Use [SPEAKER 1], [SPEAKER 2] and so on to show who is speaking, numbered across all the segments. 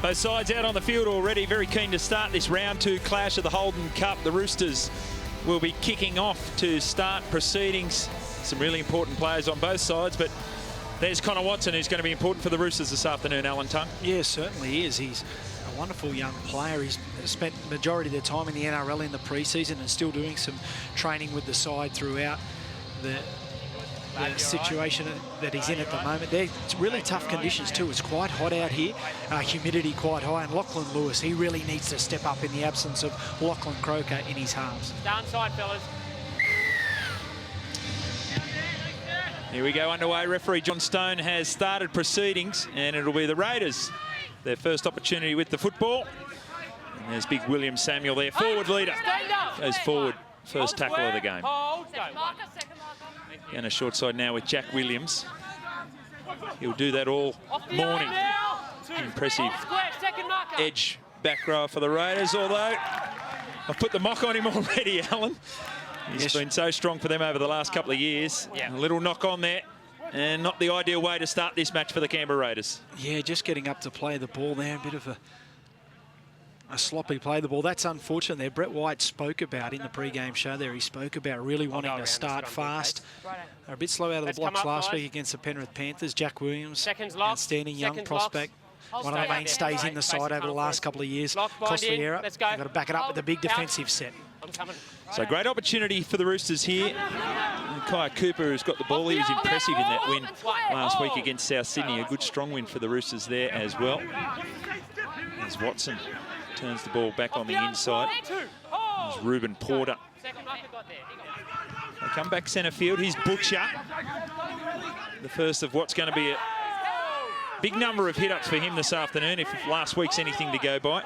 [SPEAKER 1] Both sides out on the field already, very keen to start this round 2 clash of the Holden Cup. The Roosters will be kicking off to start proceedings. Some really important players on both sides, but there's Connor Watson, who's going to be important for the Roosters this afternoon, Alan Tongue.
[SPEAKER 2] Yeah, certainly is. He's a wonderful young player. He's spent the majority of their time in the NRL in the pre-season and still doing some training with the side throughout the situation that he's in at the moment. It's really tough conditions too. It's quite hot out here, humidity quite high, and Lachlan Lewis, he really needs to step up in the absence of Lachlan Croker in his halves.
[SPEAKER 3] Downside, fellas.
[SPEAKER 1] Here we go underway. Referee John Stone has started proceedings, and it'll be the Raiders. Their first opportunity with the football. And there's big William Samuel there, forward leader. Goes forward, first tackle of the game. And a short side now with Jack Williams. He'll do that all morning. Impressive edge back row for the Raiders, although I've put the mock on him already, Alan. He's been so strong for them over the last couple of years. A little knock on there, and not the ideal way to start this match for the Canberra Raiders. Yeah,
[SPEAKER 2] just getting up to play the ball there, a bit of a sloppy play the ball. That's unfortunate there. Brett White spoke about in the pre-game show there. He spoke about really wanting to start fast. They're a bit slow out of the blocks last week against the Penrith Panthers. Jack Williams, outstanding young prospect. One of the mainstays in the side over the last couple of years. Costly error. They've got to back it up with a big defensive set.
[SPEAKER 1] So great opportunity for the Roosters here. And Kaya Cooper, who's got the ball, he was impressive in that win last week against South Sydney. A good strong win for the Roosters there as well. As Watson turns the ball back on the inside. There's Ruben Porter. They come back centre field. Here's Butcher. The first of what's going to be a big number of hit-ups for him this afternoon, if last week's anything to go by.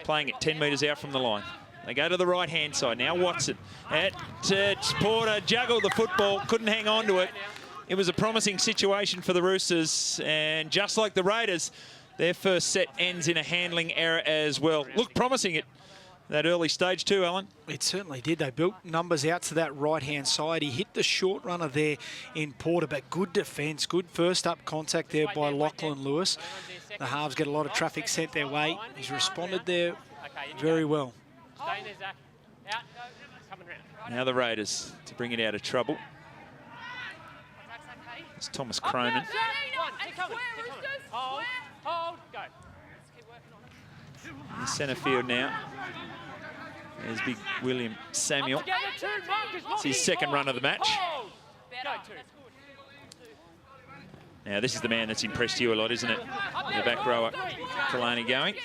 [SPEAKER 1] Playing it 10 metres out from the line. They go to the right-hand side now. Watson. Porter juggled the football, couldn't hang on to it. It was a promising situation for the Roosters, and just like the Raiders, their first set ends in a handling error as well. Looked promising at that early stage too, Alan.
[SPEAKER 2] It certainly did. They built numbers out to that right-hand side. He hit the short runner there in Porter, but good defence, good first-up contact there by Lachlan Lewis. The halves get a lot of traffic sent their way. He's responded there very well.
[SPEAKER 1] Now the Raiders to bring it out of trouble. It's Thomas Cronin. In the centre field now. There's big William Samuel. It's his second run of the match. Now this is the man that's impressed you a lot, isn't it? The back rower, Kalani going.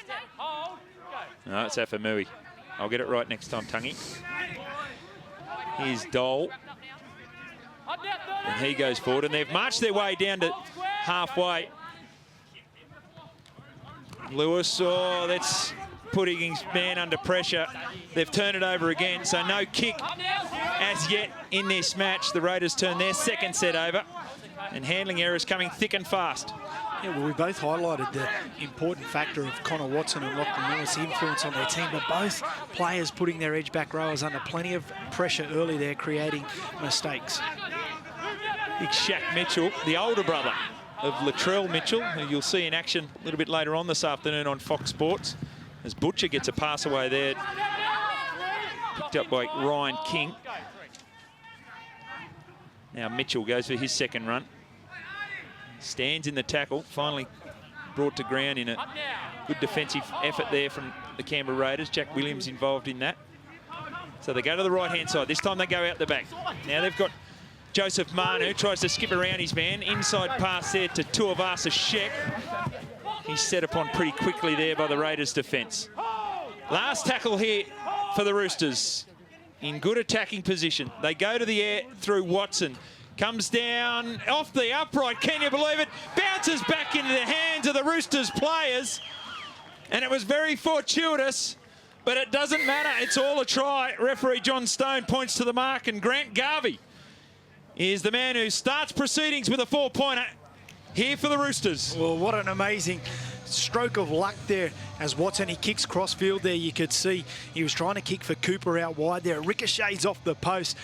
[SPEAKER 1] No, it's Afamui. I'll get it right next time, Tungy. Here's Dole. And he goes forward, and they've marched their way down to halfway. Lewis, that's putting his man under pressure. They've turned it over again, so no kick as yet in this match. The Raiders turn their second set over, and handling errors coming thick and fast.
[SPEAKER 2] Yeah, well, we both highlighted the important factor of Connor Watson and Lachlan Lewis' influence on their team, but both players putting their edge back rowers under plenty of pressure early there, creating mistakes.
[SPEAKER 1] Big Shaq Mitchell, the older brother of Latrell Mitchell, who you'll see in action a little bit later on this afternoon on Fox Sports, as Butcher gets a pass away there, picked up by Ryan King. Now Mitchell goes for his second run. Stands in the tackle, finally brought to ground in a good defensive effort there from the Canberra Raiders. Jack Williams involved in that. So they go to the right-hand side. This time they go out the back. Now they've got Joseph Manu, tries to skip around his man. Inside pass there to Tuivasa Sheck. He's set upon pretty quickly there by the Raiders' defence. Last tackle here for the Roosters. In good attacking position. They go to the air through Watson. Comes down off the upright. Can you believe it? Bounces back into the hands of the Roosters players. And it was very fortuitous, but it doesn't matter. It's all a try. Referee John Stone points to the mark, and Grant Garvey is the man who starts proceedings with a 4-pointer here for the Roosters.
[SPEAKER 2] Well, what an amazing stroke of luck there as Watson, he kicks cross field there. You could see he was trying to kick for Cooper out wide there. It ricochets off the post.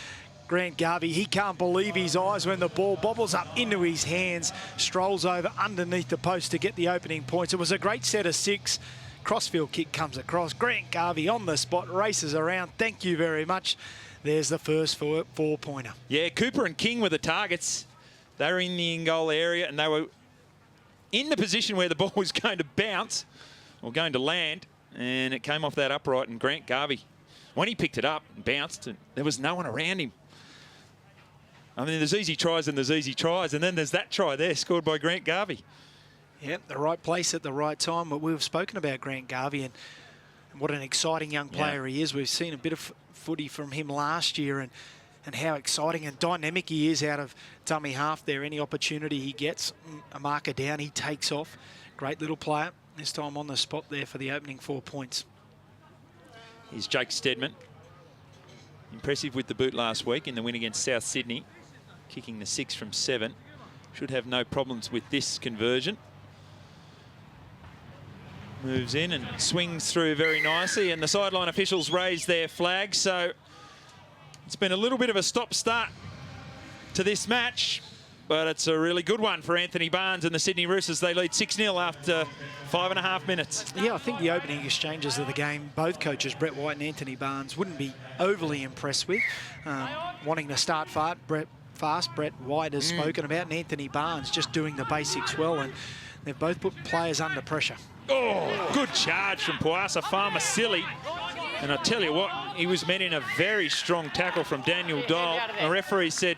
[SPEAKER 2] Grant Garvey, he can't believe his eyes when the ball bobbles up into his hands, strolls over underneath the post to get the opening points. It was a great set of 6. Crossfield kick comes across. Grant Garvey on the spot, races around. Thank you very much. There's the first four-pointer.
[SPEAKER 1] Yeah, Cooper and King were the targets. They were in the in-goal area and they were in the position where the ball was going to bounce or going to land, and it came off that upright, and Grant Garvey, when he picked it up and bounced, and there was no one around him. I mean, there's easy tries and there's easy tries, and then there's that try there scored by Grant Garvey.
[SPEAKER 2] Yep, the right place at the right time. But we've spoken about Grant Garvey and what an exciting young player he is. We've seen a bit of footy from him last year, and how exciting and dynamic he is out of dummy half there. Any opportunity he gets, a marker down, he takes off. Great little player. This time on the spot there for the opening 4 points.
[SPEAKER 1] Here's Jake Steadman. Impressive with the boot last week in the win against South Sydney. Kicking the 6 from 7. Should have no problems with this conversion. Moves in and swings through very nicely, and the sideline officials raise their flag. So it's been a little bit of a stop-start to this match, but it's a really good one for Anthony Barnes and the Sydney Roosters. They lead 6-0 after 5.5 minutes.
[SPEAKER 2] Yeah, I think the opening exchanges of the game, both coaches, Brett White and Anthony Barnes, wouldn't be overly impressed with. Wanting to start fast, Brett White has spoken about, and Anthony Barnes just doing the basics well, and they've both put players under pressure.
[SPEAKER 1] Oh, good charge from Puasa Farmasili. And I tell you what, he was met in a very strong tackle from Daniel Dole. The referee said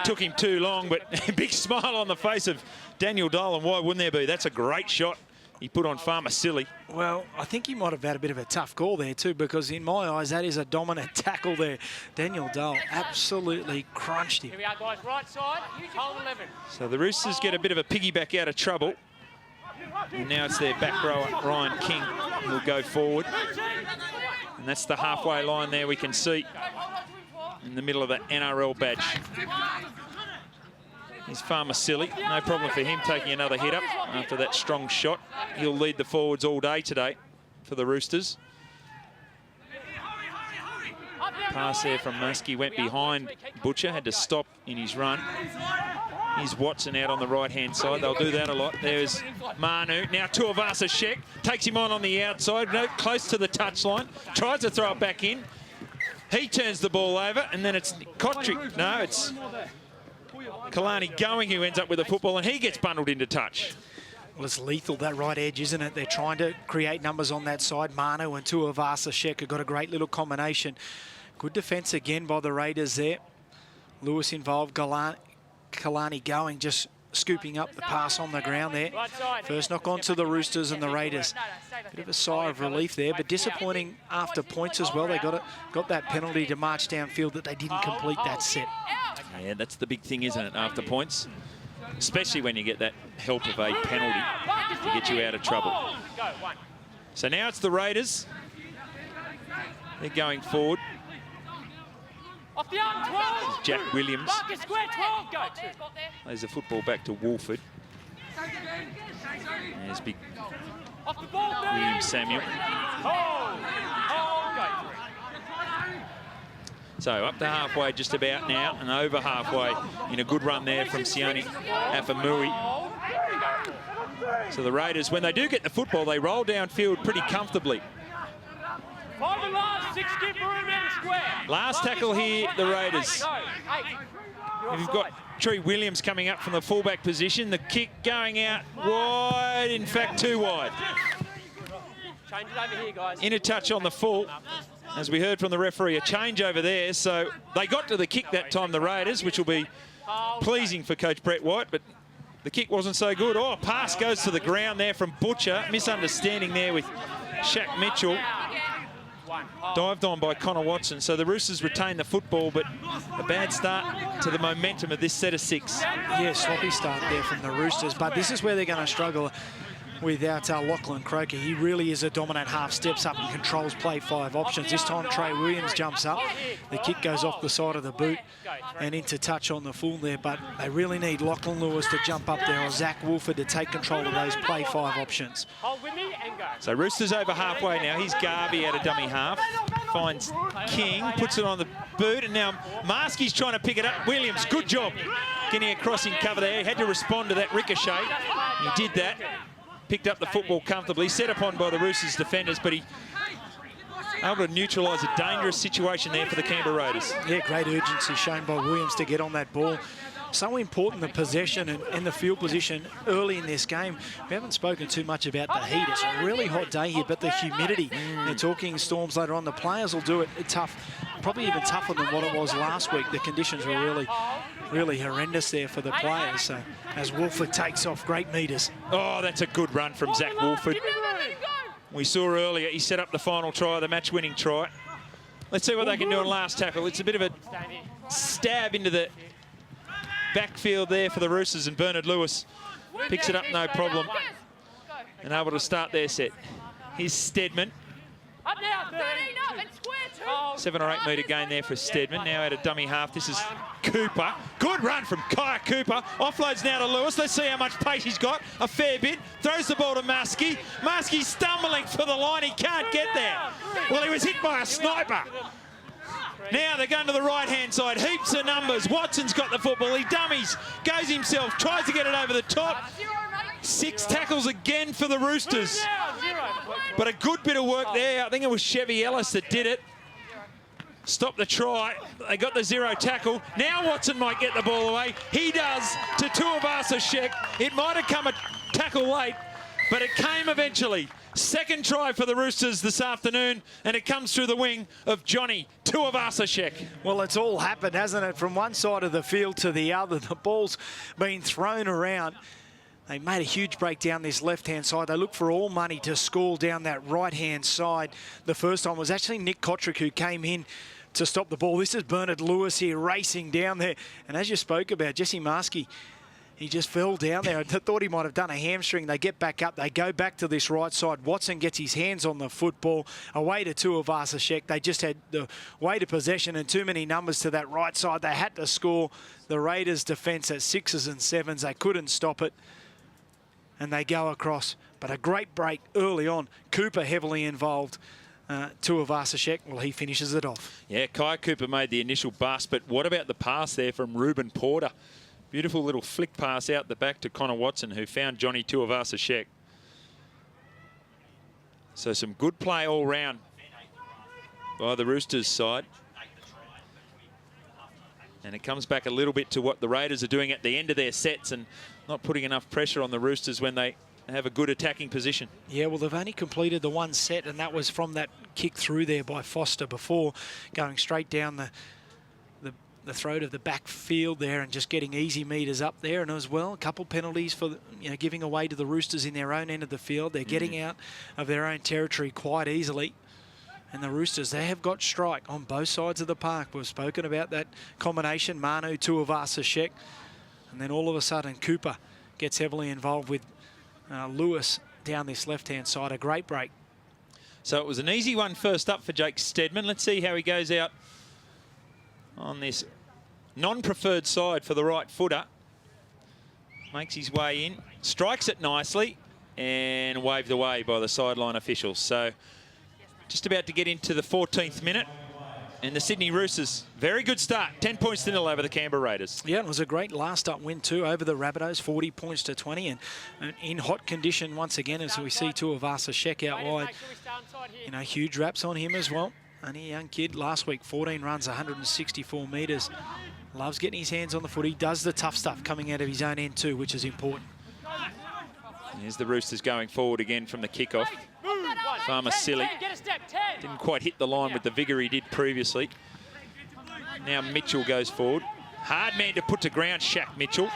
[SPEAKER 1] took him too long, but a big smile on the face of Daniel Dole, and why wouldn't there be? That's a great shot he put on Farmasili.
[SPEAKER 2] Well, I think he might have had a bit of a tough call there too, because in my eyes, that is a dominant tackle there. Daniel Dole absolutely crunched him.
[SPEAKER 3] Here we are, guys. Right side, hold 11.
[SPEAKER 1] So the Roosters get a bit of a piggyback out of trouble. And now it's their back rower, Ryan King, who will go forward. And that's the halfway line there we can see in the middle of the NRL badge. Here's Farmasili. No problem for him taking another hit up after that strong shot. He'll lead the forwards all day today for the Roosters. Pass there from Muskie went behind Butcher, had to stop in his run. Here's Watson out on the right-hand side. They'll do that a lot. There's Manu. Now Tuivasa Sheck takes him on the outside, close to the touchline. Tries to throw it back in. He turns the ball over, and then it's Kotrick. No, it's Kalani Going who ends up with the football, and he gets bundled into touch.
[SPEAKER 2] Well, it's lethal, that right edge, isn't it? They're trying to create numbers on that side. Manu and Tuivasa Sheck have got a great little combination. Good defence again by the Raiders there. Lewis involved, Kalani Going just scooping up the pass on the ground there. First knock on to the Roosters and the Raiders. Bit of a sigh of relief there, but disappointing after points as well. They got that penalty to march downfield that they didn't complete that set.
[SPEAKER 1] Yeah, that's the big thing, isn't it, after points? Especially when you get that help of a penalty to get you out of trouble. So now it's the Raiders. They're going forward.
[SPEAKER 3] Off the arm, 12.
[SPEAKER 1] Jack Williams.
[SPEAKER 3] Marcus Square, 12. Go.
[SPEAKER 1] Plays the football back to Wolford. There's big
[SPEAKER 3] Off the ball,
[SPEAKER 1] William Samuel.
[SPEAKER 3] Go.
[SPEAKER 1] So up to halfway just about now, and over halfway in a good run there from Sione Afamui. So the Raiders, when they do get the football, they roll downfield pretty comfortably.
[SPEAKER 3] 5 and last, 6 skip room and square.
[SPEAKER 1] Last tackle here, the Raiders. You've got Tree Williams coming up from the fullback position. The kick going out wide, in fact, too wide.
[SPEAKER 3] Change it over here, guys.
[SPEAKER 1] In a touch on the full. As we heard from the referee, a change over there. So they got to the kick that time, the Raiders, which will be pleasing for Coach Brett White, but the kick wasn't so good. Oh, pass goes to the ground there from Butcher. Misunderstanding there with Shaq Mitchell. Dived on by Connor Watson. So the Roosters retain the football, but a bad start to the momentum of this set of 6.
[SPEAKER 2] Yeah, sloppy start there from the Roosters, but this is where they're going to struggle. without Lachlan Croker. He really is a dominant half, steps up and controls play 5 options. This time Trey Williams jumps up. The kick goes off the side of the boot and into touch on the full there, but they really need Lachlan Lewis to jump up there or Zach Wolford to take control of those play 5 options.
[SPEAKER 1] So Roosters over halfway now. Here's Garvey out of dummy half. Finds King, puts it on the boot, and now Marsky's trying to pick it up. Williams, good job getting across in cover there. He had to respond to that ricochet. He did that. Picked up the football comfortably, set upon by the Roosters defenders, but he able to neutralise a dangerous situation there for the Canberra Raiders.
[SPEAKER 2] Yeah, great urgency shown by Williams to get on that ball. So important, the possession and the field position early in this game. We haven't spoken too much about the heat. It's a really hot day here, but the humidity. They're talking storms later on. The players will do it tough, probably even tougher than what it was last week. The conditions were really horrendous there for the players. So as Wolford takes off, great meters.
[SPEAKER 1] Oh, that's a good run from Zach Wolford. We saw earlier he set up the final try, the match-winning try. Let's see what they can do on last tackle. It's a bit of a stab into the backfield there for the Roosters, and Bernard Lewis picks it up no problem and able to start their set. Here's Steadman. 7 or 8 metre gain there for Steadman. Now out of dummy half. This is Cooper. Good run from Kaya Cooper. Offloads now to Lewis. Let's see how much pace he's got. A fair bit. Throws the ball to Maskey. Maskey stumbling for the line. He can't get there. Well, he was hit by a sniper. Now they're going to the right-hand side. Heaps of numbers. Watson's got the football. He dummies. Goes himself. Tries to get it over the top. 6 tackles again for the Roosters. But a good bit of work there. I think it was Chevy Ellis that did it. Stopped the try. They got the 0 tackle. Now Watson might get the ball away. He does to Tuivasa-Sheck. It might have come a tackle late, but it came eventually. Second try for the Roosters this afternoon, and it comes through the wing of Johnny Tuivasa-Sheck.
[SPEAKER 2] Well, it's all happened, hasn't it? From one side of the field to the other. The ball's been thrown around. They made a huge break down this left-hand side. They looked for all money to score down that right-hand side. The first time was actually Nick Kotrick who came in to stop the ball. This is Bernard Lewis here racing down there. And as you spoke about, Jesse Maskey, he just fell down there. I thought he might have done a hamstring. They get back up. They go back to this right side. Watson gets his hands on the football. Away to Tuivasa-Sheck. They just had the weight of possession and too many numbers to that right side. They had to score. The Raiders' defence at 6s and 7s. They couldn't stop it. And they go across. But a great break early on. Cooper heavily involved. Tuivasa-Sheck, well, he finishes it off.
[SPEAKER 1] Yeah, Kai Cooper made the initial bust, but what about the pass there from Ruben Porter? Beautiful little flick pass out the back to Connor Watson, who found Johnny Tuivasa-Sheck. So some good play all round by the Roosters side. And it comes back a little bit to what the Raiders are doing at the end of their sets and not putting enough pressure on the Roosters when they have a good attacking position.
[SPEAKER 2] Yeah, well, they've only completed the 1 set, and that was from that kick through there by Foster before, going straight down the throat of the backfield there and just getting easy meters up there. And as well, a couple penalties for giving away to the Roosters in their own end of the field. They're getting out of their own territory quite easily. And the Roosters, they have got strike on both sides of the park. We've spoken about that combination, Manu, Tuivasa-Sheck. And then all of a sudden, Cooper gets heavily involved with Lewis down this left-hand side. A great break.
[SPEAKER 1] So it was an easy one first up for Jake Steadman. Let's see how he goes out on this non-preferred side for the right footer. Makes his way in, strikes it nicely, and waved away by the sideline officials. So just about to get into the 14th minute. And the Sydney Roosters, very good start. 10 points to 0 over the Canberra Raiders.
[SPEAKER 2] Yeah, it was a great last up win too over the Rabbitohs, 40 points to 20. And in hot condition once again as we see Tuivasa-Sheck out wide. Huge raps on him as well. Only a young kid. Last week, 14 runs, 164 metres. Loves getting his hands on the foot. He does the tough stuff coming out of his own end too, which is important.
[SPEAKER 1] Here's the Roosters going forward again from the kickoff. Farmer Silly didn't quite hit the line with the vigour he did previously. Now Mitchell goes forward. Hard man to put to ground, Shaq Mitchell.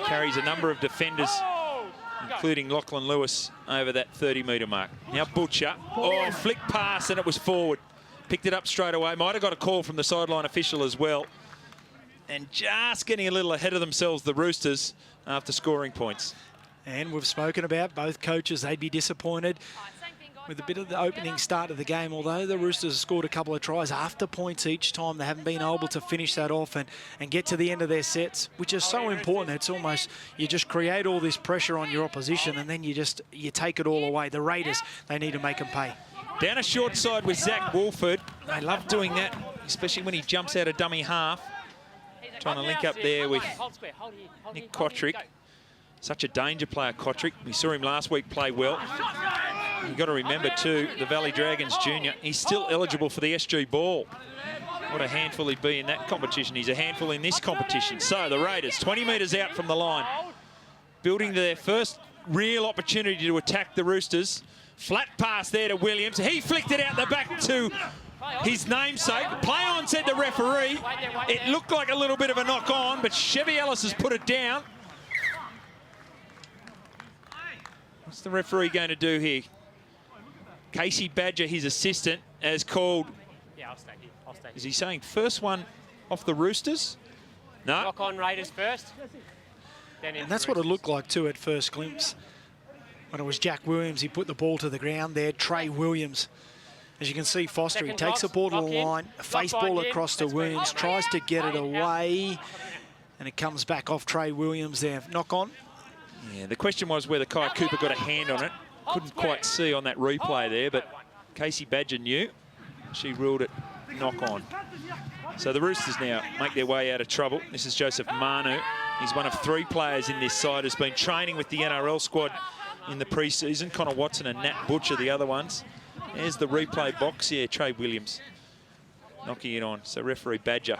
[SPEAKER 1] Carries a number of defenders, including Lachlan Lewis, over that 30-metre mark. Now Butcher. Oh, flick pass, and it was forward. Picked it up straight away. Might have got a call from the sideline official as well. And just getting a little ahead of themselves, the Roosters, after scoring points.
[SPEAKER 2] And we've spoken about both coaches. They'd be disappointed with a bit of the opening start of the game, although the Roosters have scored a couple of tries after points each time. They haven't been able to finish that off and get to the end of their sets, which is so important. It's almost, you just create all this pressure on your opposition and then you take it all away. The Raiders, they need to make them pay.
[SPEAKER 1] Down a short side with Zach Wolford. They love doing that, especially when he jumps out of dummy half. Trying to link up there with Nick Kotrick. Such a danger player, Kotrick. We saw him last week play well. You've got to remember too, the Valley Dragons Junior, he's still eligible for the SG Ball. What a handful he'd be in that competition. He's a handful in this competition. So the Raiders, 20 metres out from the line, building their first real opportunity to attack the Roosters. Flat pass there to Williams. He flicked it out the back to his namesake. Play on, said the referee. It looked like a little bit of a knock on, but Chevy Ellis has put it down. What's the referee going to do here? Casey Badger, his assistant, has called.
[SPEAKER 3] Yeah, I'll stay here. I'll stay here.
[SPEAKER 1] Is he saying first one off the Roosters? No.
[SPEAKER 3] Knock on Raiders first.
[SPEAKER 2] And that's what it looked like too at first glimpse. When it was Jack Williams, he put the ball to the ground there. Trey Williams. As you can see, Foster, he takes the ball to the line, a face ball across to Williams, tries to get it away, and it comes back off Trey Williams there. Knock on.
[SPEAKER 1] Yeah, the question was whether Kai Cooper got a hand on it. Couldn't quite see on that replay there, but Casey Badger knew. She ruled it knock on. So the Roosters now make their way out of trouble. This is Joseph Manu. He's one of 3 players in this side, has been training with the NRL squad in the pre-season. Connor Watson and Nat Butcher, the other ones. There's the replay box. Yeah, Trey Williams knocking it on. So referee Badger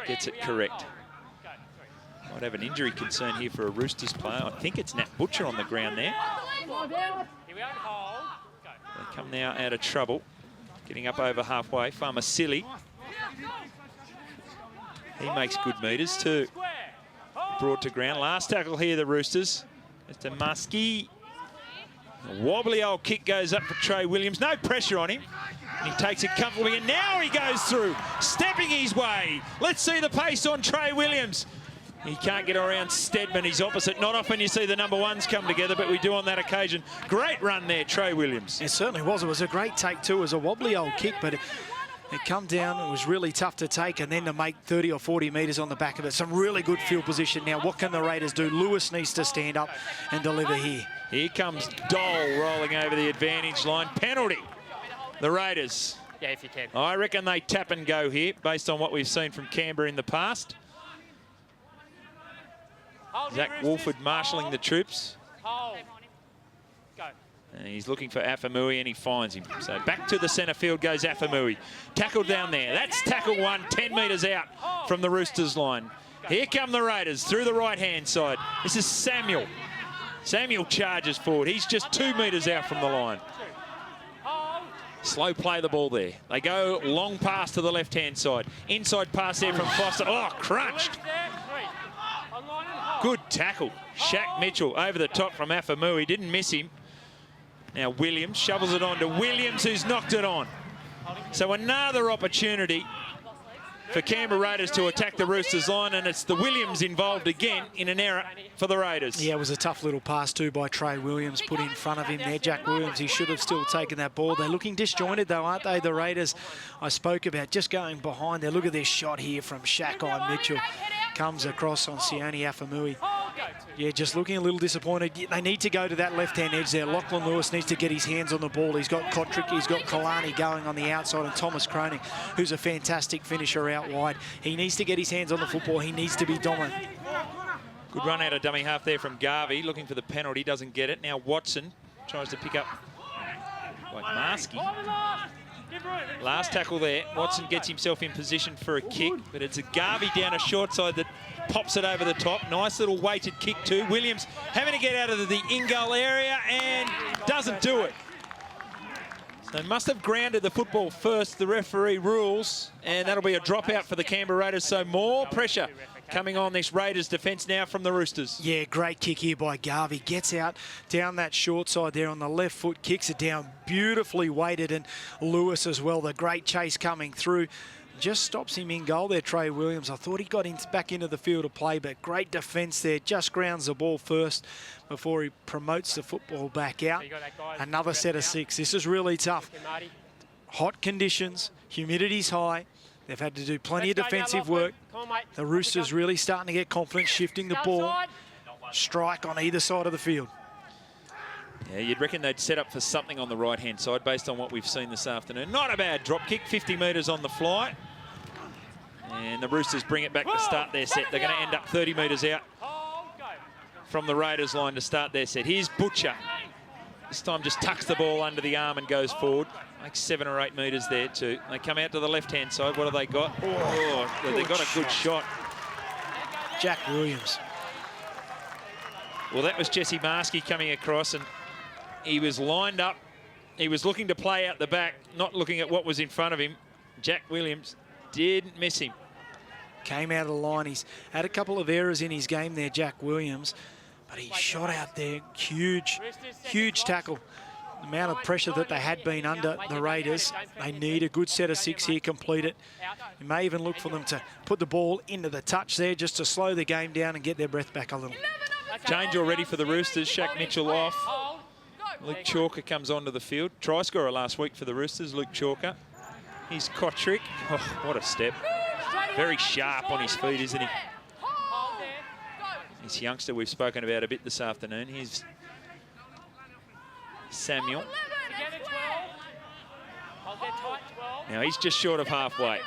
[SPEAKER 1] gets it correct. Might have an injury concern here for a Roosters player. I think it's Nat Butcher on the ground there. They come now out of trouble. Getting up over halfway. Farmer Silly. He makes good metres too. Brought to ground. Last tackle here, the Roosters. Mr. Muskie. A wobbly old kick goes up for Trey Williams. No pressure on him. And he takes it comfortably, and now he goes through, stepping his way. Let's see the pace on Trey Williams. He can't get around Stedman, his opposite. Not often you see the number ones come together, but we do on that occasion. Great run there, Trey Williams.
[SPEAKER 2] It certainly was. It was a great take too. It was a wobbly old kick, but it come down. It was really tough to take, and then to make 30 or 40 metres on the back of it. Some really good field position. Now, what can the Raiders do? Lewis needs to stand up and deliver here.
[SPEAKER 1] Here comes Dole rolling over the advantage line. Penalty. The Raiders.
[SPEAKER 3] Yeah, if you can.
[SPEAKER 1] I reckon they tap and go here, based on what we've seen from Canberra in the past. Zach Wolford marshalling the troops. And he's looking for Afamui, and he finds him. So back to the centre field goes Afamui. Tackle down there. That's tackle 1, 10 metres out from the Roosters line. Here come the Raiders through the right-hand side. This is Samuel. Samuel charges forward. He's just 2 metres out from the line. Slow play the ball there. They go long pass to the left-hand side. Inside pass there from Foster. Oh, crunched. Good tackle. Shaq Mitchell over the top from Afamui. Didn't miss him. Now Williams shovels it on to Williams, who's knocked it on. So another opportunity for Canberra Raiders to attack the Roosters line, and it's the Williams involved again in an error for the Raiders.
[SPEAKER 2] Yeah, it was a tough little pass too by Trey Williams, put in front of him there. Jack Williams, he should have still taken that ball. They're looking disjointed though, aren't they, the Raiders? I spoke about just going behind there. Look at this shot here from Shaq Mitchell. Comes across on Sione Afamui. Yeah, just looking a little disappointed. They need to go to that left-hand edge there. Lachlan Lewis needs to get his hands on the ball. He's got Kotrick, he's got Kalani going on the outside, and Thomas Cronin, who's a fantastic finisher out wide. He needs to get his hands on the football. He needs to be dominant.
[SPEAKER 1] Good run out of dummy half there from Garvey, looking for the penalty, doesn't get it. Now Watson tries to pick up like Marsky. Last tackle there. Watson gets himself in position for a kick, but it's a Garvey down a short side that pops it over the top. Nice little weighted kick too. Williams having to get out of the in-goal area and doesn't do it. So they must have grounded the football first, the referee rules, and that'll be a dropout for the Canberra Raiders. So more pressure coming on this Raiders defence now from the Roosters.
[SPEAKER 2] Yeah, great kick here by Garvey. Gets out down that short side there on the left foot, kicks it down, beautifully weighted, and Lewis as well. The great chase coming through. Just stops him in goal there, Trey Williams. I thought he got back into the field of play, but great defence there. Just grounds the ball first before he promotes the football back out. Another set of 6. This is really tough. Hot conditions, humidity's high. They've had to do plenty of defensive work. The Roosters really starting to get confident, shifting the ball. Strike on either side of the field.
[SPEAKER 1] Yeah, you'd reckon they'd set up for something on the right-hand side based on what we've seen this afternoon. Not a bad drop kick, 50 metres on the fly. And the Roosters bring it back to start their set. They're going to end up 30 metres out from the Raiders line to start their set. Here's Butcher. This time just tucks the ball under the arm and goes forward. Like 7 or 8 metres there too. They come out to the left-hand side. What have they got? Oh, they got a good shot.
[SPEAKER 2] Jack Williams.
[SPEAKER 1] Well, that was Jesse Marski coming across, and he was lined up. He was looking to play out the back, not looking at what was in front of him. Jack Williams didn't miss him.
[SPEAKER 2] Came out of the line. He's had a couple of errors in his game there, Jack Williams, but he shot out there. Huge, huge tackle. The amount of pressure that they had been under, the Raiders, they need a good set of 6 here, complete it. You may even look for them to put the ball into the touch there just to slow the game down and get their breath back a little.
[SPEAKER 1] Change already for the Roosters. Shaq Mitchell off. Luke Chalker comes onto the field. Try scorer last week for the Roosters, Luke Chalker. He's Kotrick. Oh, what a step. Very sharp on his feet, isn't he? This youngster we've spoken about a bit this afternoon. He's Samuel. Now he's just short of halfway.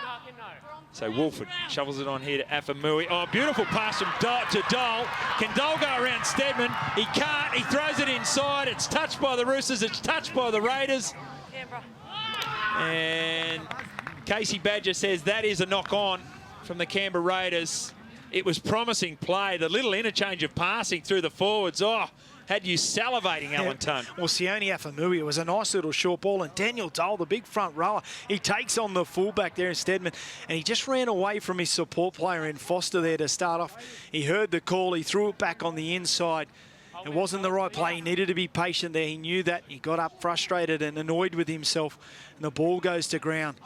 [SPEAKER 1] So Wolford shovels it on here to Afamui. Oh, beautiful pass from to Dole. Can Dole go around Steadman? He can't. He throws it inside. It's touched by the Roosters. It's touched by the Raiders. And Casey Badger says that is a knock-on from the Canberra Raiders. It was promising play. The little interchange of passing through the forwards. Oh, had you salivating, Alan Tunn.
[SPEAKER 2] Well, Sione Afamui, it was a nice little short ball, and Daniel Dole, the big front rower, he takes on the fullback there in Steadman, and he just ran away from his support player in Foster there to start off. He heard the call, he threw it back on the inside. It wasn't the right play. He needed to be patient there. He knew that. He got up frustrated and annoyed with himself, and the ball goes to ground.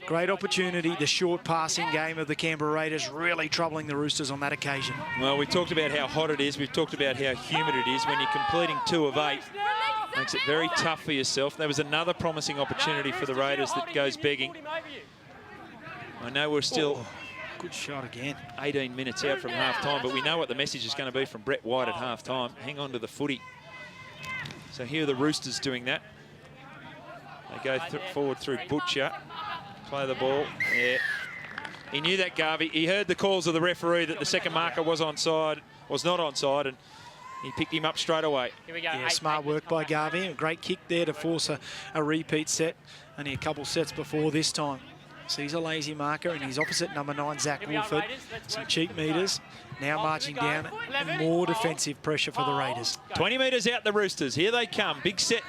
[SPEAKER 2] Great opportunity. The short passing game of the Canberra Raiders really troubling the Roosters on that occasion.
[SPEAKER 1] Well, we talked about how hot it is. We've talked about how humid it is. When you're completing 2 of 8, makes it very tough for yourself. There was another promising opportunity for the Raiders that goes begging. I know we're still...
[SPEAKER 2] Good shot again.
[SPEAKER 1] 18 minutes out from half-time, but we know what the message is going to be from Brett White at half-time. Hang on to the footy. So here are the Roosters doing that. They go forward through Butcher. Play the ball. Yeah. He knew that, Garvey. He heard the calls of the referee that the second marker was onside, was not onside, and he picked him up straight away.
[SPEAKER 3] Here we go.
[SPEAKER 2] Yeah, smart work by Garvey. A great kick there to force a repeat set. Only a couple sets before this time. So he's a lazy marker, and he's opposite number 9, Zach Wolford. Some cheap meters. Now marching down. More defensive pressure for the Raiders.
[SPEAKER 1] 20 metres out the Roosters. Here they come. Big set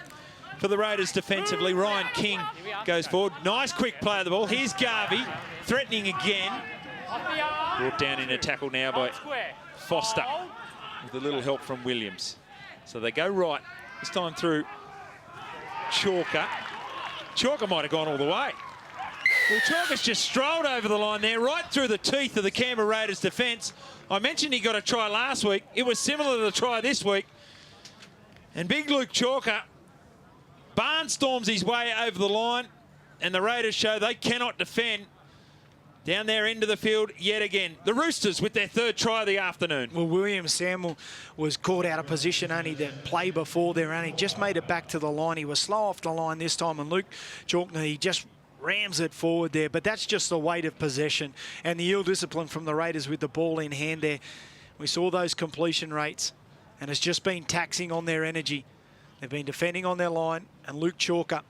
[SPEAKER 1] for the Raiders defensively. Ryan King goes forward. Nice quick play of the ball. Here's Garvey threatening again. Brought down in a tackle now by Foster with a little help from Williams. So they go right. This time through Chalker. Chalker might have gone all the way. Well, Chalker's just strolled over the line there, right through the teeth of the Canberra Raiders defence. I mentioned he got a try last week. It was similar to the try this week. And big Luke Chalker barnstorms his way over the line, and the Raiders show they cannot defend down their end of the field yet again. The Roosters with their 3rd try of the afternoon.
[SPEAKER 2] Well, William Samuel was caught out of position only the play before there, and he just made it back to the line. He was slow off the line this time, and Luke Chalker, he just rams it forward there, but that's just the weight of possession and the ill discipline from the Raiders with the ball in hand there. We saw those completion rates, and it's just been taxing on their energy. They've been defending on their line, and Luke Chalker,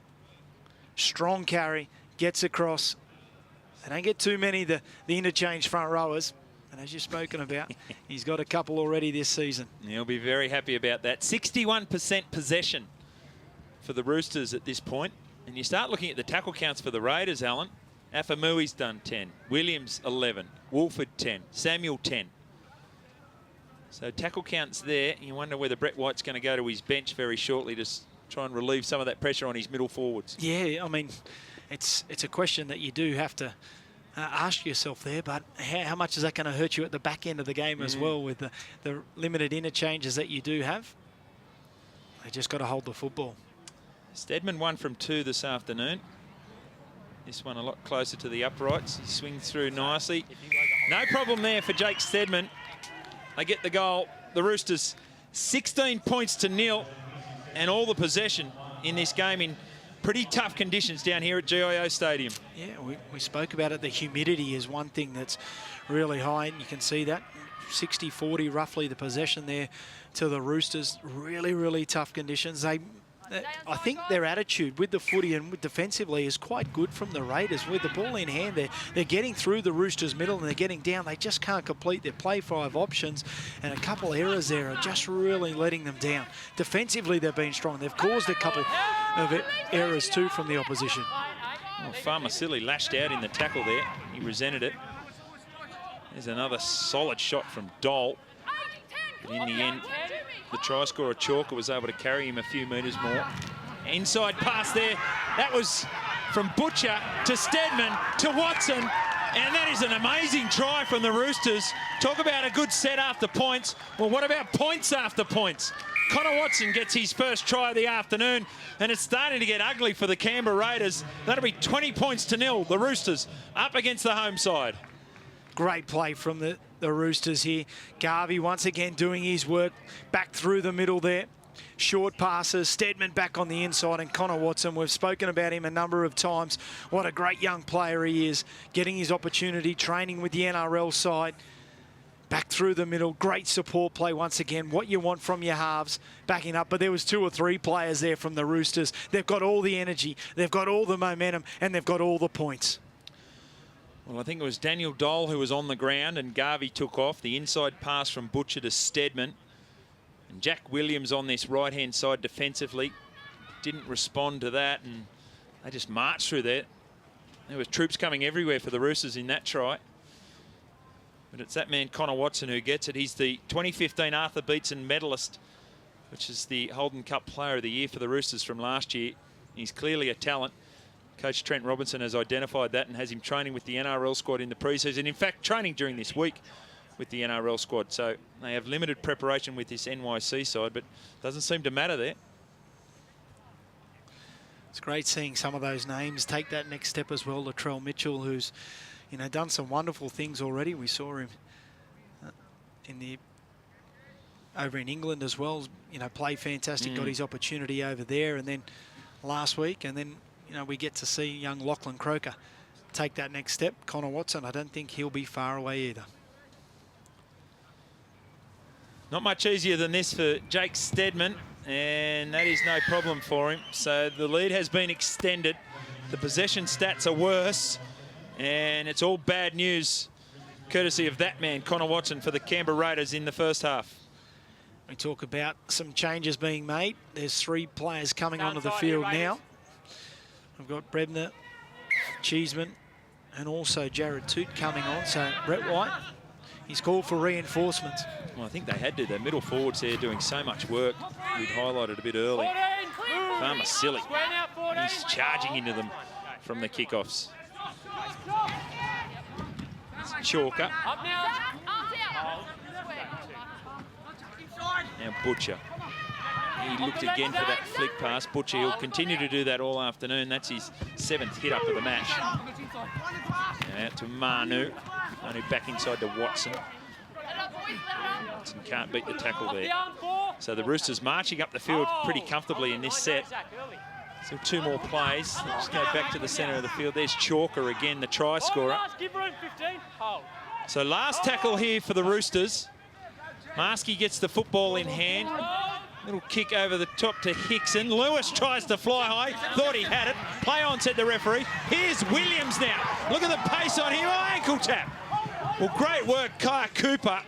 [SPEAKER 2] strong carry, gets across. They don't get too many, the interchange front rowers, and as you've spoken about, he's got a couple already this season.
[SPEAKER 1] He'll be very happy about that. 61% possession for the Roosters at this point. And you start looking at the tackle counts for the Raiders, Alan. Afamui's done 10. Williams, 11. Wolford, 10. Samuel, 10. So tackle counts there. You wonder whether Brett White's going to go to his bench very shortly to try and relieve some of that pressure on his middle forwards.
[SPEAKER 2] Yeah, I mean, it's a question that you do have to ask yourself there, but how much is that going to hurt you at the back end of the game as well with the limited interchanges that you do have? They just got to hold the football.
[SPEAKER 1] Steadman 1 from 2 this afternoon. This one a lot closer to the uprights. He swings through nicely. No problem there for Jake Steadman. They get the goal. The Roosters 16 points to 0 and all the possession in this game in pretty tough conditions down here at GIO Stadium. Yeah,
[SPEAKER 2] we spoke about it. The humidity is one thing that's really high, and you can see that. 60-40 roughly the possession there to the Roosters. Really, really tough conditions. I think their attitude with the footy and with defensively is quite good from the Raiders. With the ball in hand, they're getting through the Roosters' middle and they're getting down. They just can't complete their play 5 options, and a couple errors there are just really letting them down. Defensively, they've been strong. They've caused a couple of errors too from the opposition.
[SPEAKER 1] Well, Farmasili lashed out in the tackle there. He resented it. There's another solid shot from Dole. But in the end, the try scorer Chalker was able to carry him a few metres more. Inside pass there. That was from Butcher to Steadman to Watson. And that is an amazing try from the Roosters. Talk about a good set after points. Well, what about points after points? Connor Watson gets his first try of the afternoon, and it's starting to get ugly for the Canberra Raiders. That'll be 20 points to 0. The Roosters up against the home side.
[SPEAKER 2] Great play from the Roosters here. Garvey once again doing his work back through the middle there. Short passes, Steadman back on the inside, and Connor Watson, we've spoken about him a number of times. What a great young player he is, getting his opportunity, training with the NRL side. Back through the middle, great support play once again. What you want from your halves, backing up. But there was 2 or 3 players there from the Roosters. They've got all the energy, they've got all the momentum, and they've got all the points.
[SPEAKER 1] Well, I think it was Daniel Dole who was on the ground and Garvey took off. The inside pass from Butcher to Steadman. And Jack Williams on this right-hand side defensively didn't respond to that, and they just marched through there. There was troops coming everywhere for the Roosters in that try. But it's that man, Connor Watson, who gets it. He's the 2015 Arthur Beetson medalist, which is the Holden Cup Player of the Year for the Roosters from last year. He's clearly a talent. Coach Trent Robinson has identified that and has him training with the NRL squad in the preseason. In fact, training during this week with the NRL squad. So they have limited preparation with this NYC side, but doesn't seem to matter there.
[SPEAKER 2] It's great seeing some of those names take that next step as well. Latrell Mitchell, who's done some wonderful things already. We saw him over in England as well. Play fantastic. Got his opportunity over there, and then last week, and then we get to see young Lachlan Croker take that next step. Connor Watson, I don't think he'll be far away either.
[SPEAKER 1] Not much easier than this for Jake Steadman, and that is no problem for him. So the lead has been extended. The possession stats are worse, and it's all bad news, courtesy of that man, Connor Watson, for the Canberra Raiders in the first half.
[SPEAKER 2] We talk about some changes being made. There's 3 players coming onto the field now. We've got Brebner, Cheeseman, and also Jared Toot coming on. So Brett White, he's called for reinforcements.
[SPEAKER 1] Well, I think they had to. Their middle forwards there doing so much work. We'd highlighted a bit early. Farmasili, he's charging into them from the kickoffs. It's Chalker. Now Butcher. He looked again for that flick pass. Butcher, he'll continue to do that all afternoon. That's his 7th hit up of the match. Now out to Manu. Manu back inside to Watson. Watson can't beat the tackle there. So the Roosters marching up the field pretty comfortably in this set. Still 2 more plays. Let's go back to the centre of the field. There's Chalker again, the try scorer. So last tackle here for the Roosters. Marsky gets the football in hand. Little kick over the top to Hickson. Lewis tries to fly high. Thought he had it. Play on, said the referee. Here's Williams now. Look at the pace on him. Oh, ankle tap. Well, great work, Kaya Cooper.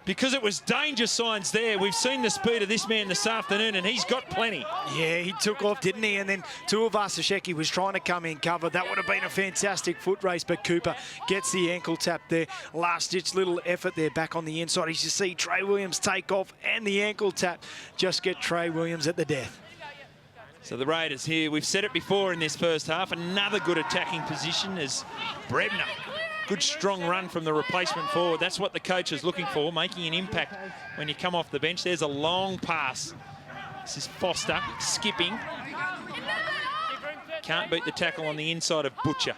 [SPEAKER 1] Because it was danger signs there. We've seen the speed of this man this afternoon, and he's got plenty.
[SPEAKER 2] Yeah, he took off, didn't he? And then Tuivasa-Shecky was trying to come in cover. That would have been a fantastic foot race, but Cooper gets the ankle tap there. Last-ditch little effort there back on the inside. As you see, Trey Williams take off and the ankle tap. Just get Trey Williams at the death.
[SPEAKER 1] So the Raiders here, we've said it before in this first half, another good attacking position as Brebner Good, strong run from the replacement forward. That's what the coach is looking for, making an impact when you come off the bench. There's a long pass. This is Foster skipping. Can't beat the tackle on the inside of Butcher.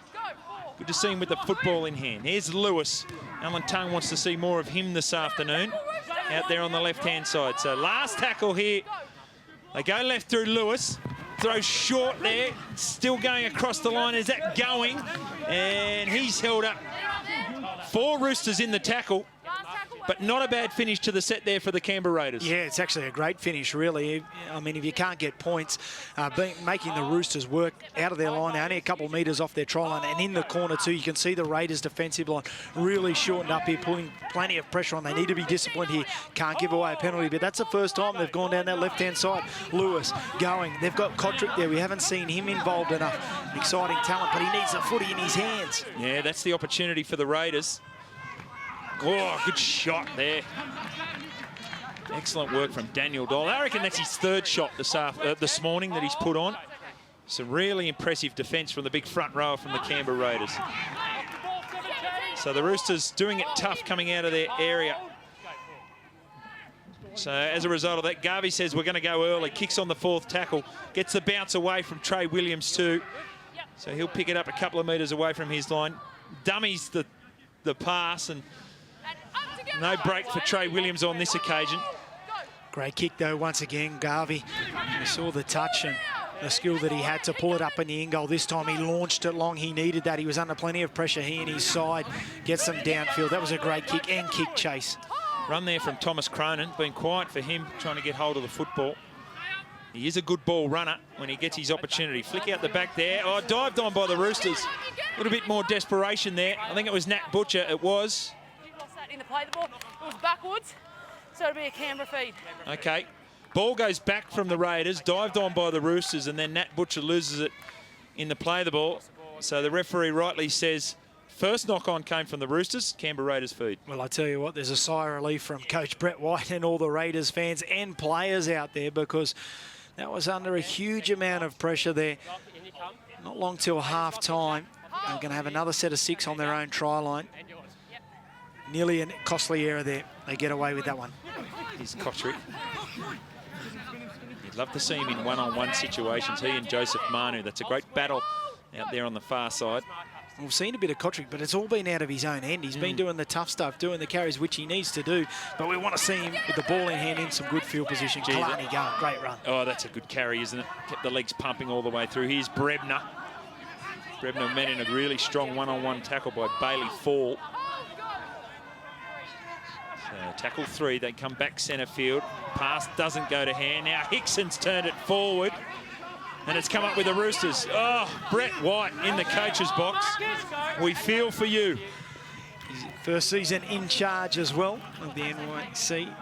[SPEAKER 1] Good to see him with the football in hand. Here's Lewis. Alan Tongue wants to see more of him this afternoon out there on the left-hand side. So last tackle here. They go left through Lewis. Throw short there. Still going across the line. Is that going? And he's held up. 4 Roosters in the tackle. But not a bad finish to the set there for the Canberra Raiders.
[SPEAKER 2] Yeah, it's actually a great finish, really. I mean, if you can't get points, making the Roosters work out of their line, they're only a couple of metres off their try line, and in the corner too, you can see the Raiders' defensive line really shortened up here, putting plenty of pressure on. They need to be disciplined here. Can't give away a penalty, but that's the first time they've gone down that left-hand side. Lewis going. They've got Kotrick there. We haven't seen him involved enough. Exciting talent, but he needs a footy in his hands.
[SPEAKER 1] Yeah, that's the opportunity for the Raiders. Oh, good shot there. Excellent work from Daniel Doyle. I reckon that's his 3rd shot this morning that he's put on. Some really impressive defence from the big front rower from the Canberra Raiders. So the Roosters doing it tough coming out of their area. So as a result of that, Garvey says we're going to go early. Kicks on the 4th tackle. Gets the bounce away from Trey Williams too. So he'll pick it up a couple of metres away from his line. Dummies the pass, and no break for Trey Williams on this occasion.
[SPEAKER 2] Great kick, though, once again, Garvey. You saw the touch and the skill that he had to pull it up in the in goal. This time he launched it long. He needed that. He was under plenty of pressure. He and his side gets them downfield. That was a great kick and kick chase.
[SPEAKER 1] Run there from Thomas Cronin. Been quiet for him, trying to get hold of the football. He is a good ball runner when he gets his opportunity. Flick out the back there. Oh, dived on by the Roosters. A little bit more desperation there. I think it was Nat Butcher. It was.
[SPEAKER 4] In the play, the ball it was backwards, so it'll be a Canberra feed.
[SPEAKER 1] Okay, ball goes back from the Raiders, dived on by the Roosters, and then Nat Butcher loses it in the play of the ball. So the referee rightly says first knock-on came from the Roosters, Canberra Raiders feed.
[SPEAKER 2] Well, I tell you what, there's a sigh of relief from Coach Brett White and all the Raiders fans and players out there, because that was under a huge amount of pressure there. Not long till half-time. They're going to have another set of 6 on their own try line. Nearly a costly error there. They get away with that one.
[SPEAKER 1] Here's Kotrick. You'd love to see him in one-on-one situations. He and Joseph Manu. That's a great battle out there on the far side.
[SPEAKER 2] We've seen a bit of Kotrick, but it's all been out of his own end. He's been doing the tough stuff, doing the carries, which he needs to do. But we want to see him with the ball in hand in some good field position. Kalani going, great run.
[SPEAKER 1] Oh, that's a good carry, isn't it? Kept the legs pumping all the way through. Here's Brebner. Brebner met in a really strong one-on-one tackle by Bailey Fall. Tackle 3, they come back centre field. Pass doesn't go to hand. Now Hickson's turned it forward, and it's come up with the Roosters. Oh, Brett White in the coach's box. We feel for you.
[SPEAKER 2] His first season in charge as well of the NYC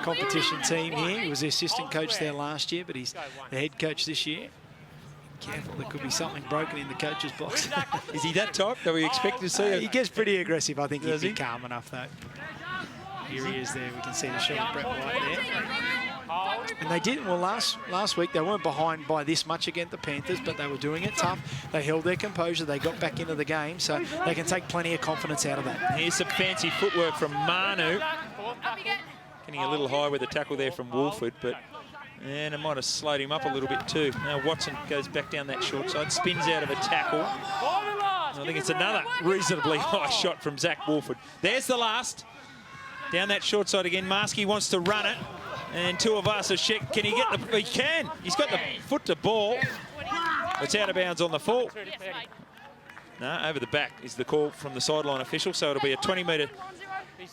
[SPEAKER 2] competition team here. He was the assistant coach there last year, but he's the head coach this year. Careful, there could be something broken in the coach's box.
[SPEAKER 1] Is he that type that we expect to see?
[SPEAKER 2] He gets pretty aggressive. I think he'd be calm enough, though. Here he is there. We can see the shot of Brett White there. And they did, well, last week they weren't behind by this much against the Panthers, but they were doing it tough. They held their composure. They got back into the game, so they can take plenty of confidence out of that.
[SPEAKER 1] Here's some fancy footwork from Manu. Getting a little high with the tackle there from Wolford, and it might have slowed him up a little bit too. Now Watson goes back down that short side, spins out of a tackle. I think it's another reasonably high shot from Zach Wolford. There's the last. Down that short side again. Marsky wants to run it. And Tuivasa-Sheck, can he get the... He can. He's got the foot to ball. It's out of bounds on the full. No, over the back is the call from the sideline official. So it'll be a 20-metre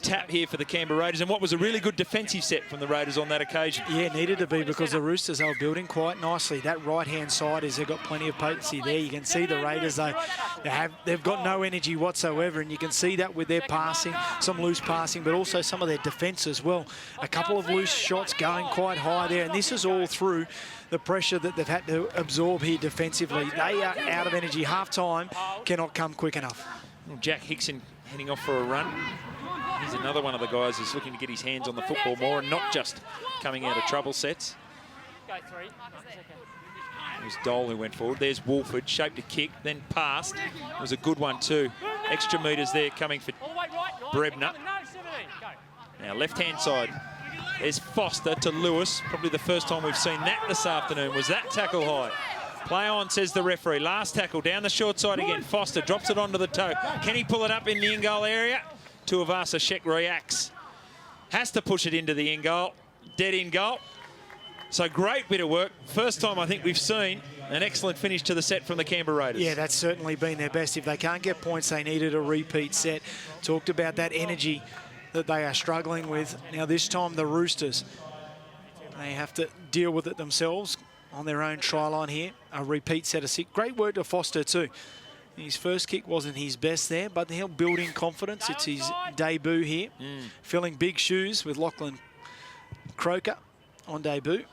[SPEAKER 1] tap here for the Canberra Raiders, and what was a really good defensive set from the Raiders on that occasion.
[SPEAKER 2] Yeah, needed to be, because the Roosters are building quite nicely. That right-hand side they've got plenty of potency there. You can see the Raiders, they've got no energy whatsoever, and you can see that with their passing, some loose passing, but also some of their defence as well. A couple of loose shots going quite high there, and this is all through the pressure that they've had to absorb here defensively. They are out of energy. Half-time cannot come quick enough.
[SPEAKER 1] Well, Jack Hickson heading off for a run. He's another one of the guys who's looking to get his hands on the football more and not just coming out of trouble sets. There's Dole who went forward. There's Wolford, shaped a kick, then passed. It was a good one too. Extra metres there coming for
[SPEAKER 3] All the way right.
[SPEAKER 1] Brebner.
[SPEAKER 3] No, 17. Go.
[SPEAKER 1] Now, left-hand side. There's Foster to Lewis. Probably the first time we've seen that this afternoon. Was that tackle high? Play on, says the referee. Last tackle down the short side again. Foster drops it onto the toe. Can he pull it up in the in-goal area? Tuivasa Sheck reacts. Has to push it into the in-goal. Dead in-goal. So great bit of work. First time I think we've seen an excellent finish to the set from the Canberra Raiders.
[SPEAKER 2] Yeah, that's certainly been their best. If they can't get points, they needed a repeat set. Talked about that energy that they are struggling with. Now this time the Roosters, they have to deal with it themselves on their own try line here. A repeat set of 6. Great work to Foster too. His first kick wasn't his best there, but he'll build in confidence. It's his debut here. Filling big shoes with Lachlan Croker on debut.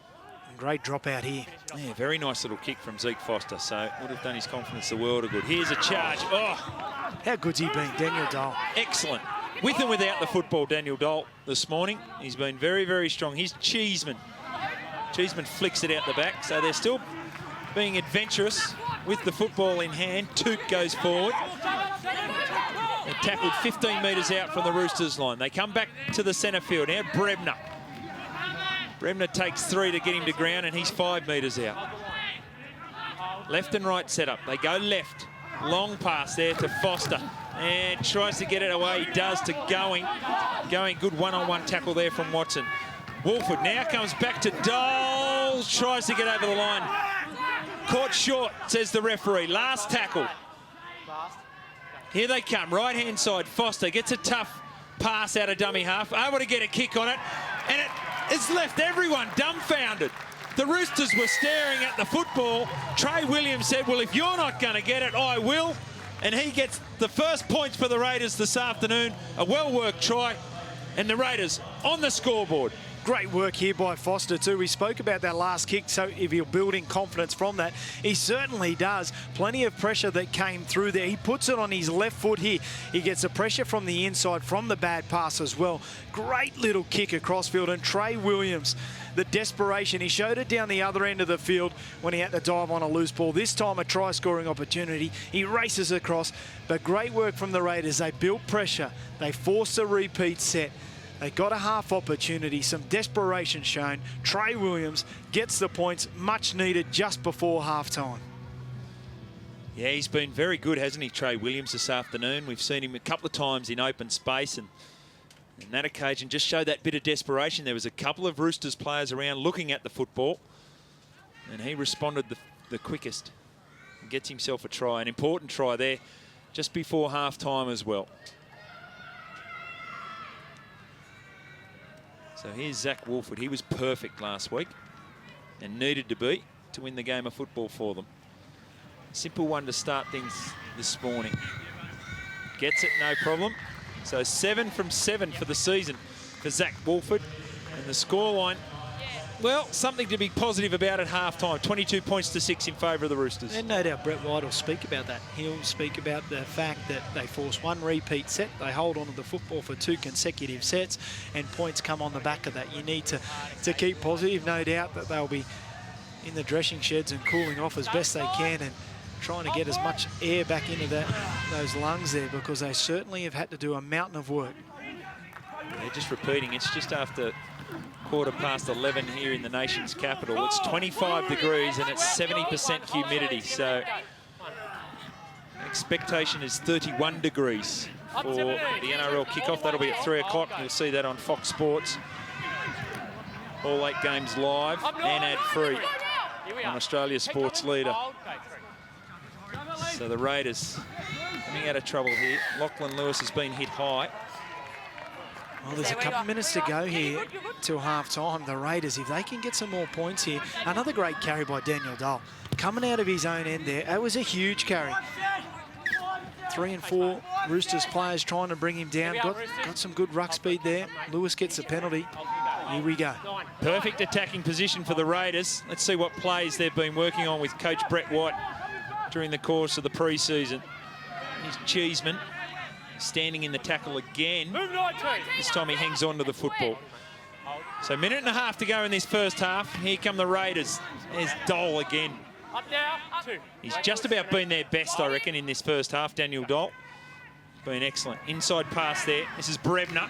[SPEAKER 2] And great drop out here.
[SPEAKER 1] Yeah, very nice little kick from Zeke Foster, so would have done his confidence the world of good. Here's a charge. Oh,
[SPEAKER 2] how good's he been, Daniel Dole?
[SPEAKER 1] Excellent. With and without the football, Daniel Dole this morning. He's been very, very strong. He's Cheeseman. Cheeseman flicks it out the back, so they're still being adventurous with the football in hand. Toot goes forward. They're tackled 15 metres out from the Roosters line. They come back to the centre field. Now Brebner. Brebner takes 3 to get him to ground, and he's 5 metres out. Left and right setup. They go left. Long pass there to Foster. And tries to get it away. He does to Going. Going, good one-on-one tackle there from Watson. Wolford now comes back to Dole. Tries to get over the line. Caught short, says the referee. Last tackle. Here they come, right-hand side. Foster gets a tough pass out of dummy half. Able to get a kick on it. And it's left everyone dumbfounded. The Roosters were staring at the football. Trey Williams said, well, if you're not going to get it, I will. And he gets the first points for the Raiders this afternoon. A well-worked try. And the Raiders on the scoreboard.
[SPEAKER 2] Great work here by Foster too. We spoke about that last kick, so if he'll build in confidence from that, he certainly does. Plenty of pressure that came through there. He puts it on his left foot here. He gets the pressure from the inside from the bad pass as well. Great little kick across field, and Trey Williams, the desperation, he showed it down the other end of the field when he had to dive on a loose ball. This time a try scoring opportunity. He races across, but great work from the Raiders. They built pressure. They forced a repeat set. They got a half opportunity, some desperation shown. Trey Williams gets the points, much needed just before halftime.
[SPEAKER 1] Yeah, he's been very good, hasn't he, Trey Williams, this afternoon. We've seen him a couple of times in open space, and on that occasion just showed that bit of desperation. There was a couple of Roosters players around looking at the football, and he responded the quickest and gets himself a try, an important try there just before halftime as well. So here's Zach Wolford. He was perfect last week and needed to be to win the game of football for them. Simple one to start things this morning. Gets it, no problem. So 7 from 7 for the season for Zach Wolford. And the scoreline, well, something to be positive about at halftime. 22 points to 6 in favour of the Roosters.
[SPEAKER 2] And no doubt Brett White will speak about that. He'll speak about the fact that they force one repeat set, they hold on to the football for 2 consecutive sets, and points come on the back of that. You need to keep positive. No doubt that they'll be in the dressing sheds and cooling off as best they can and trying to get as much air back into those lungs there, because they certainly have had to do a mountain of work.
[SPEAKER 1] They're just repeating. It's just after 11:15 here in the nation's capital. It's 25 degrees and it's 70% humidity. So expectation is 31 degrees for the NRL kickoff. That'll be at 3 o'clock. You'll see that on Fox Sports. All 8 games live and ad-free on Australia's sports leader. So the Raiders coming out of trouble here. Lachlan Lewis has been hit high.
[SPEAKER 2] Well, there's a couple of minutes to go here till half-time. The Raiders, if they can get some more points here. Another great carry by Daniel Dole. Coming out of his own end there. That was a huge carry. 3 and 4 Roosters players trying to bring him down. Got some good ruck speed there. Lewis gets the penalty. Here we go.
[SPEAKER 1] Perfect attacking position for the Raiders. Let's see what plays they've been working on with coach Brett White during the course of the pre-season. Here's Cheeseman standing in the tackle again. This time he hangs on to the football. So 1.5 minutes to go in this first half. Here come the Raiders. There's Dole again. He's just about been their best, I reckon, in this first half, Daniel Dole. been excellent. Inside pass there. This is Brebner.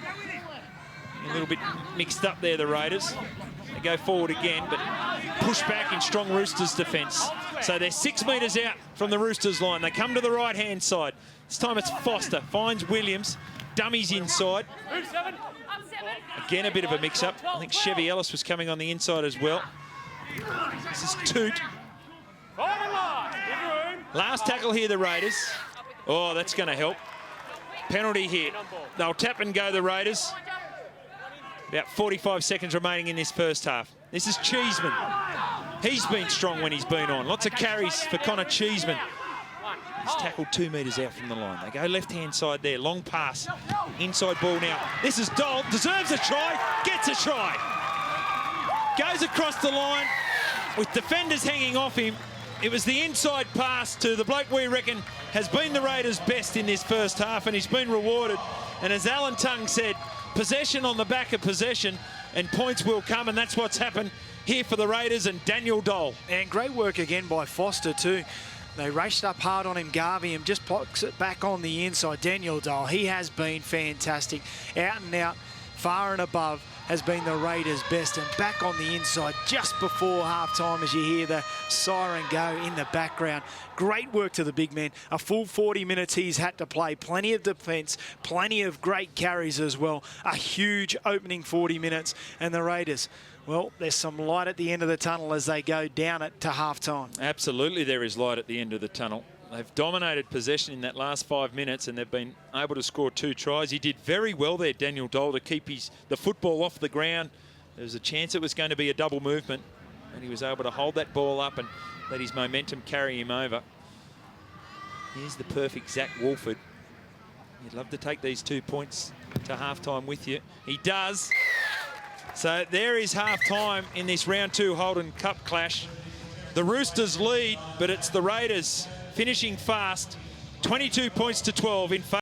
[SPEAKER 1] A little bit mixed up there, the Raiders. They go forward again, but push back in strong Roosters defence. So they're 6 metres out from the Roosters line. They come to the right-hand side. This time it's Foster. Finds Williams. Dummies inside. Again, a bit of a mix-up. I think Chevy Ellis was coming on the inside as well. This is Toot. Last tackle here, the Raiders. Oh, that's going to help. Penalty here. They'll tap and go, the Raiders. About 45 seconds remaining in this first half. This is Cheeseman. He's been strong when he's been on. Lots of carries for Connor Cheeseman. He's tackled 2 metres out from the line. They go left-hand side there. Long pass. Inside ball now. This is Dole. Deserves a try. Gets a try. Goes across the line with defenders hanging off him. It was the inside pass to the bloke we reckon has been the Raiders' best in this first half, and he's been rewarded. And as Alan Tongue said, possession on the back of possession, and points will come, and that's what's happened here for the Raiders and Daniel Dole.
[SPEAKER 2] And great work again by Foster too. They raced up hard on him. Garvey and just blocks it back on the inside. Daniel Dole, he has been fantastic. Out and out, far and above, has been the Raiders' best, and back on the inside just before half-time as you hear the siren go in the background. Great work to the big man. A full 40 minutes he's had to play. Plenty of defence, plenty of great carries as well. A huge opening 40 minutes, and the Raiders, well, there's some light at the end of the tunnel as they go down it to half-time.
[SPEAKER 1] Absolutely there is light at the end of the tunnel. They've dominated possession in that last 5 minutes, and they've been able to score 2 tries. He did very well there, Daniel Dole, to keep the football off the ground. There was a chance it was going to be a double movement, and he was able to hold that ball up and let his momentum carry him over. Here's the perfect Zach Wolford. You'd love to take these 2 points to halftime with you. He does. So there is halftime in this round 2 Holden Cup clash. The Roosters lead, but it's the Raiders finishing fast, 22 points to 12 in favour.